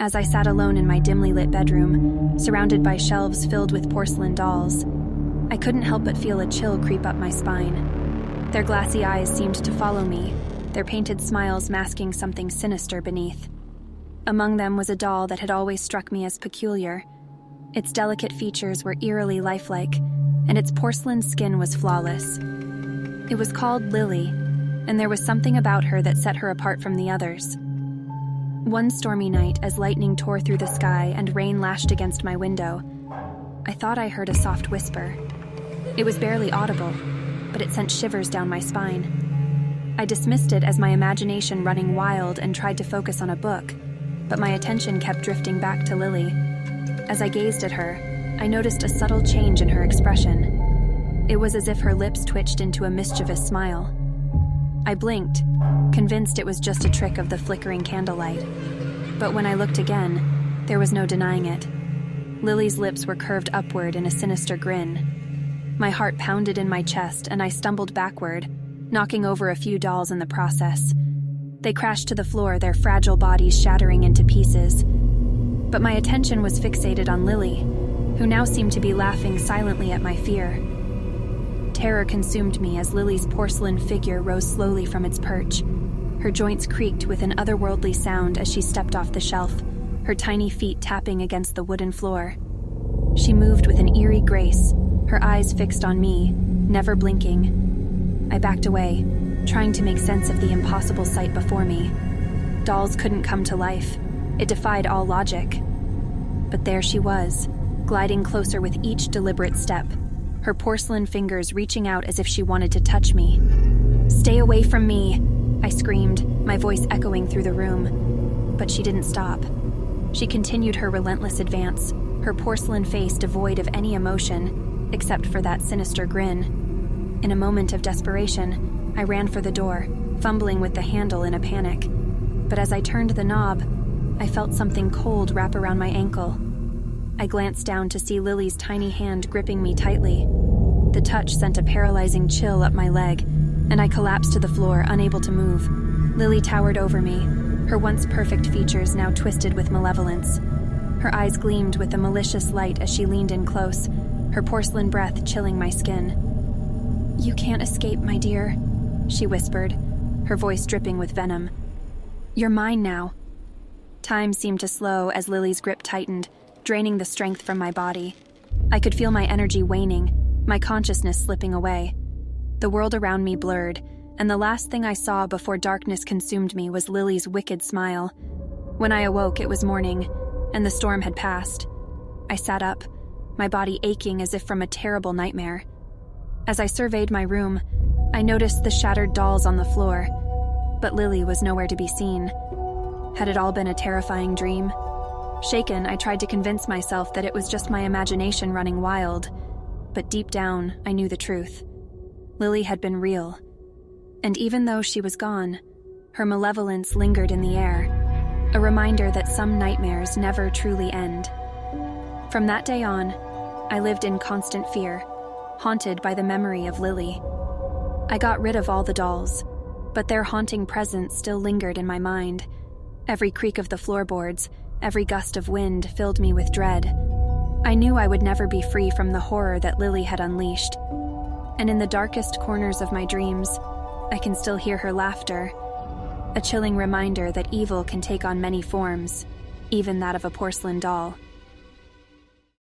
As I sat alone in my dimly lit bedroom, surrounded by shelves filled with porcelain dolls, I couldn't help but feel a chill creep up my spine. Their glassy eyes seemed to follow me, their painted smiles masking something sinister beneath. Among them was a doll that had always struck me as peculiar. Its delicate features were eerily lifelike, and its porcelain skin was flawless. It was called Lily, and there was something about her that set her apart from the others. One stormy night, as lightning tore through the sky and rain lashed against my window, I thought I heard a soft whisper. It was barely audible, but it sent shivers down my spine. I dismissed it as my imagination running wild and tried to focus on a book, but my attention kept drifting back to Lily. As I gazed at her, I noticed a subtle change in her expression. It was as if her lips twitched into a mischievous smile. I blinked, convinced it was just a trick of the flickering candlelight. But when I looked again, there was no denying it. Lily's lips were curved upward in a sinister grin. My heart pounded in my chest, and I stumbled backward, knocking over a few dolls in the process. They crashed to the floor, their fragile bodies shattering into pieces. But my attention was fixated on Lily, who now seemed to be laughing silently at my fear. Terror consumed me as Lily's porcelain figure rose slowly from its perch. Her joints creaked with an otherworldly sound as she stepped off the shelf, her tiny feet tapping against the wooden floor. She moved with an eerie grace, her eyes fixed on me, never blinking. I backed away, trying to make sense of the impossible sight before me. Dolls couldn't come to life. It defied all logic. But there she was, gliding closer with each deliberate step, her porcelain fingers reaching out as if she wanted to touch me. "Stay away from me!" I screamed, my voice echoing through the room. But she didn't stop. She continued her relentless advance, her porcelain face devoid of any emotion, except for that sinister grin. In a moment of desperation, I ran for the door, fumbling with the handle in a panic. But as I turned the knob, I felt something cold wrap around my ankle. I glanced down to see Lily's tiny hand gripping me tightly. The touch sent a paralyzing chill up my leg, and I collapsed to the floor, unable to move. Lily towered over me, her once perfect features now twisted with malevolence. Her eyes gleamed with a malicious light as she leaned in close, her porcelain breath chilling my skin. "You can't escape, my dear," she whispered, her voice dripping with venom. "You're mine now." Time seemed to slow as Lily's grip tightened, draining the strength from my body. I could feel my energy waning, my consciousness slipping away. The world around me blurred, and the last thing I saw before darkness consumed me was Lily's wicked smile. When I awoke, it was morning, and the storm had passed. I sat up, my body aching as if from a terrible nightmare. As I surveyed my room, I noticed the shattered dolls on the floor, but Lily was nowhere to be seen. Had it all been a terrifying dream? Shaken, I tried to convince myself that it was just my imagination running wild, but deep down, I knew the truth. Lily had been real, and even though she was gone, her malevolence lingered in the air, a reminder that some nightmares never truly end. From that day on, I lived in constant fear, haunted by the memory of Lily. I got rid of all the dolls, but their haunting presence still lingered in my mind. Every creak of the floorboards, every gust of wind filled me with dread. I knew I would never be free from the horror that Lily had unleashed. And in the darkest corners of my dreams, I can still hear her laughter, a chilling reminder that evil can take on many forms, even that of a porcelain doll.